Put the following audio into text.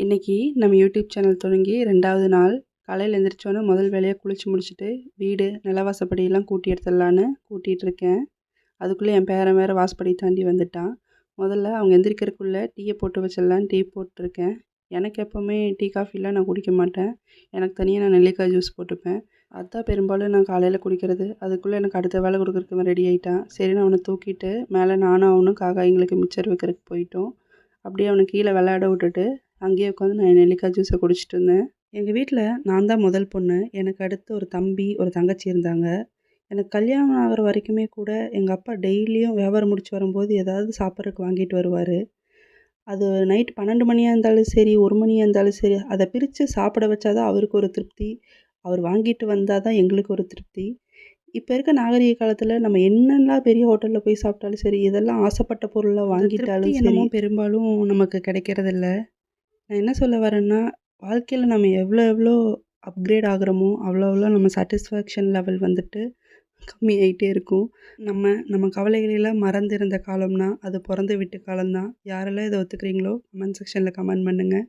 இன்றைக்கி நம்ம YouTube channel தொடங்கி 2வது நாள். காலையில் எழுந்திரிச்சோன்னே முதல் வேலையாக குளித்து முடிச்சுட்டு வீடு நிலவாசப்படியெல்லாம் கூட்டி எடுத்துடலான்னு கூட்டிகிட்ருக்கேன். அதுக்குள்ளே என் பேரன் வேறு வாசப்படி தாண்டி வந்துட்டான். முதல்ல அவங்க எந்திரிக்கிறதுக்குள்ளே டீயை போட்டு வச்சிடலான்னு டீ போட்டிருக்கேன். எனக்கு எப்போவுமே டீ காஃபிலாம் நான் குடிக்க மாட்டேன். எனக்கு தனியாக நான் நெல்லிக்காய் ஜூஸ் போட்டுப்பேன். அதுதான் பெரும்பாலும் நான் காலையில் குடிக்கிறது. அதுக்குள்ளே எனக்கு அடுத்த வேலை கொடுக்குறதுக்கு ரெடி ஆகிட்டான். சரி நான் அவனை தூக்கிட்டு மேலே நானும் அவனும் காக்காய்ங்களுக்கு மிச்சர் வைக்கிறதுக்கு போயிட்டோம். அப்படியே அவனை கீழே விளையாட விட்டுட்டு அங்கேயே உட்காந்து நான் நெல்லிக்காய் ஜூஸை குடிச்சிட்டு இருந்தேன். எங்கள் வீட்டில் நான் தான் முதல் பொண்ணு. எனக்கு அடுத்து ஒரு தம்பி ஒரு தங்கச்சி இருந்தாங்க. எனக்கு கல்யாணம் ஆகிற வரைக்குமே கூட எங்கள் அப்பா டெய்லியும் வியாபாரம் முடிச்சு வரும்போது ஏதாவது சாப்பிட்றதுக்கு வாங்கிட்டு வருவார். அது நைட் 12 மணியாக இருந்தாலும் சரி 1 மணியாக இருந்தாலும் சரி அதை பிரித்து சாப்பிட வச்சா தான் அவருக்கு ஒரு திருப்தி. அவர் வாங்கிட்டு வந்தால் தான் எங்களுக்கு ஒரு திருப்தி. இப்போ இருக்க நாகரிக காலத்தில் நம்ம என்னெல்லாம் பெரிய ஹோட்டலில் போய் சாப்பிட்டாலும் சரி இதெல்லாம் ஆசைப்பட்ட பொருளை வாங்கிட்டாலும் சரி என்னமோ பெரும்பாலும் நமக்கு கிடைக்கிறதில்ல. நான் என்ன சொல்ல வரேன்னா, வாழ்க்கையில் நம்ம எவ்வளோ அப்கிரேட் ஆகுறோமோ அவ்வளோ நம்ம சாட்டிஸ்ஃபேக்ஷன் லெவல் வந்துட்டு கம்மியாயிட்டே இருக்கும். நம்ம கவலைகளெல்லாம் மறந்திருந்த காலம்னா அது பிறந்து விட்ட காலம்தான். யாரெல்லாம் இதை ஒத்துக்கிறீங்களோ கமெண்ட் செக்ஷனில் கமெண்ட் பண்ணுங்கள்.